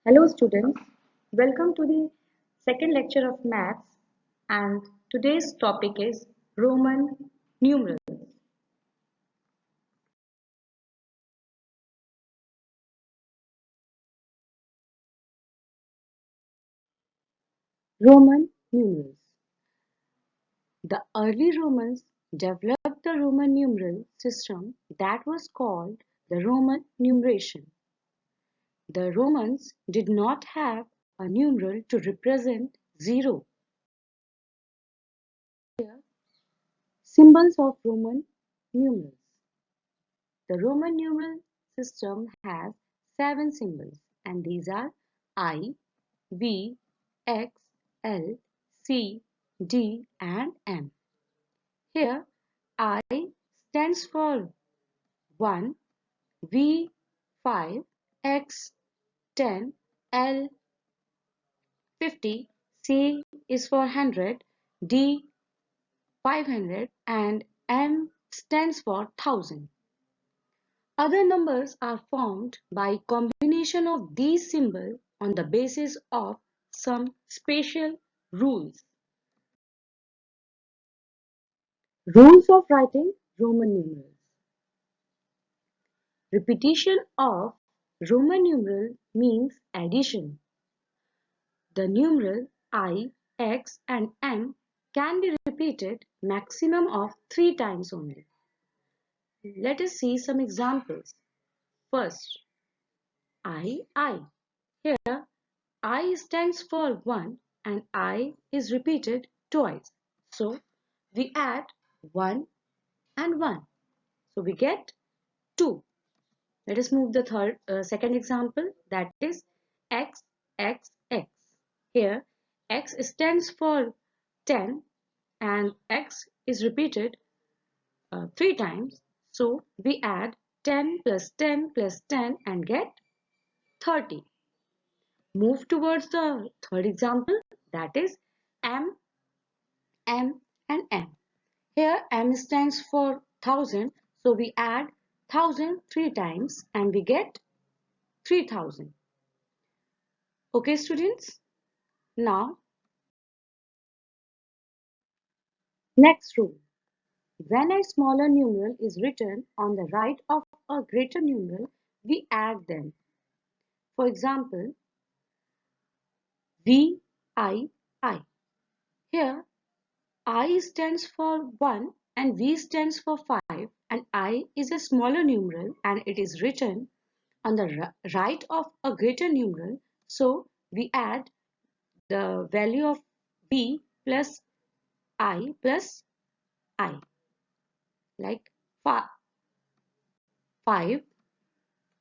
Hello students, welcome to the second lecture of maths and today's topic is Roman numerals. Roman numerals. The early Romans developed the Roman numeral system that was called the Roman numeration. The Romans did not have a numeral to represent zero. Here, symbols of Roman numerals. The Roman numeral system has 7 symbols and these are I, V, X, L, C, D and M. Here I stands for 1, V 5, X 10, L 50, C is for 100, D 500 and M stands for 1000. Other numbers are formed by combination of these symbols on the basis of some special rules. Rules of writing Roman numerals. Repetition of Roman numeral means addition. The numeral I, X and M can be repeated maximum of 3 times only. Let us see some examples. First, I. Here I stands for 1 and I is repeated twice. So we add 1 and 1. So we get 2. Let us move the second example, that is X, X, X. Here X stands for 10 and X is repeated 3 times. So we add 10 plus 10 plus 10 and get 30. Move towards the third example, that is M, M and M. Here M stands for 1000, so we add 1000 3 times and we get 3000. Okay students, now next rule. When a smaller numeral is written on the right of a greater numeral, we add them. For example, V, I. Here I stands for 1 and V stands for 5 and I is a smaller numeral and it is written on the right of a greater numeral. So we add the value of V plus I like 5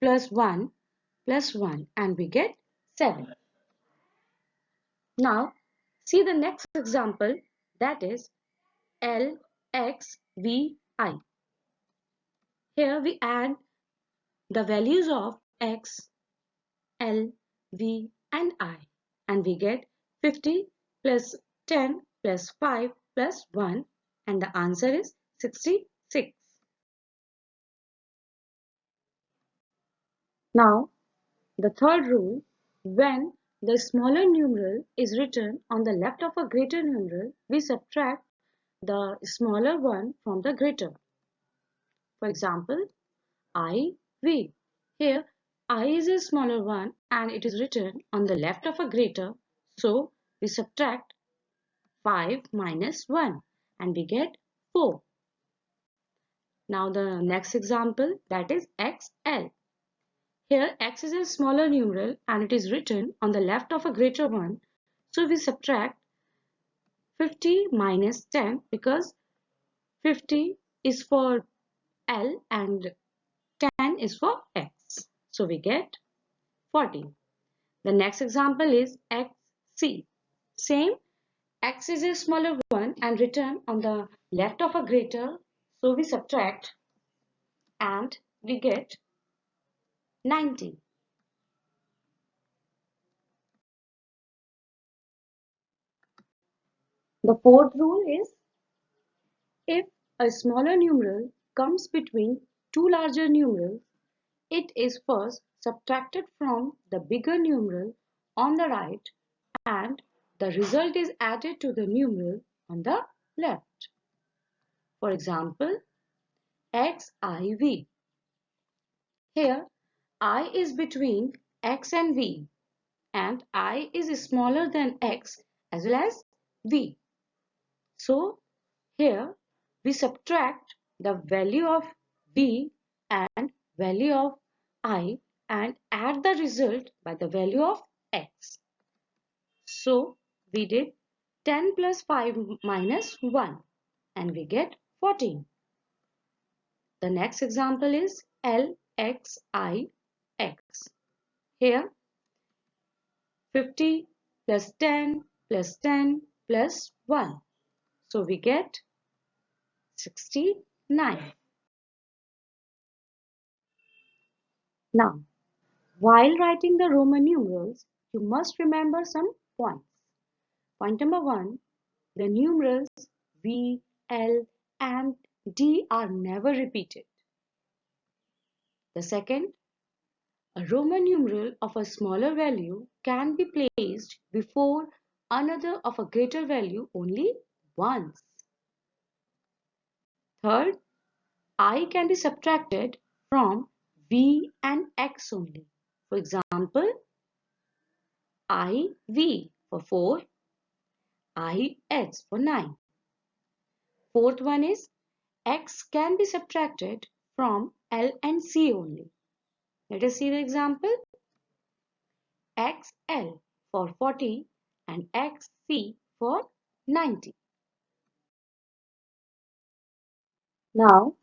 plus 1 plus 1 and we get 7. Now see the next example, that is L, X, V, I. Here we add the values of X, L, V and I and we get 50 plus 10 plus 5 plus 1 and the answer is 66. Now the third rule, when the smaller numeral is written on the left of a greater numeral, we subtract the smaller one from the greater. For example, I, V. Here I is a smaller one and it is written on the left of a greater, so we subtract 5 minus 1 and we get 4. Now the next example, that is XL. Here X is a smaller numeral and it is written on the left of a greater one, so we subtract 50 minus 10 because 50 is for L and 10 is for X, so we get 40. The next example is XC. Same, X is a smaller one and written on the left of a greater, so we subtract and we get 90. The fourth rule is, if a smaller numeral comes between two larger numerals, it is first subtracted from the bigger numeral on the right, and the result is added to the numeral on the left. For example, xiv. Here, I is between x and v, and I is smaller than x as well as v. So, here we subtract the value of v and value of I and add the result by the value of x. So, we did 10 plus 5 minus 1 and we get 14. The next example is LXIX. Here 50 plus 10 plus 10 plus 1. So we get 69. Now, while writing the Roman numerals, you must remember some points. Point number 1, the numerals V, L and D are never repeated. The second, a Roman numeral of a smaller value can be placed before another of a greater value only once. Third, I can be subtracted from V and X only. For example, IV for 4, IX for 9. Fourth one is X can be subtracted from L and C only. Let us see the example. XL for 40 and XC for 90. Now,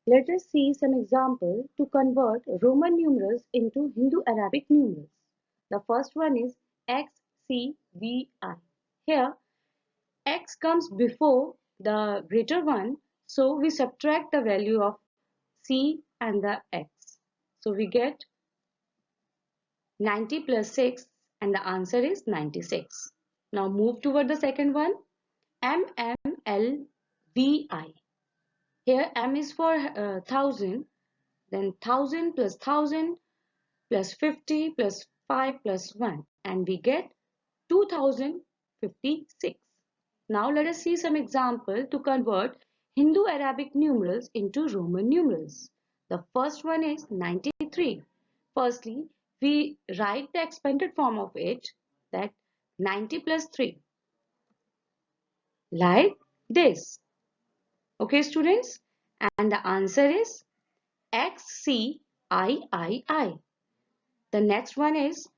let us see some example to convert Roman numerals into Hindu-Arabic numerals. The first one is XCVI. Here, X comes before the greater one, so we subtract the value of C and the X. So we get 90 plus 6 and the answer is 96. Now move toward the second one, MMLVI. Here M is for 1000, then 1000 plus 1000 plus 50 plus 5 plus 1 and we get 2056. Now let us see some example to convert Hindu-Arabic numerals into Roman numerals. The first one is 93. Firstly, we write the expanded form of it, that 90 plus 3, like this. Okay, students? And the answer is XCIII. The next one is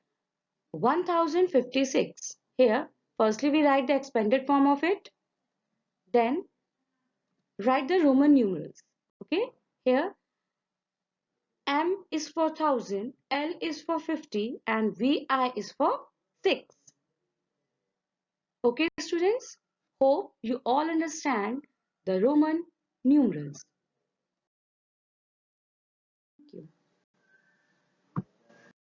1056. Here, firstly we write the expanded form of it, then write the Roman numerals. Okay, here M is for 1000, L is for 50 and VI is for 6. Okay, students, hope you all understand the Roman numerals.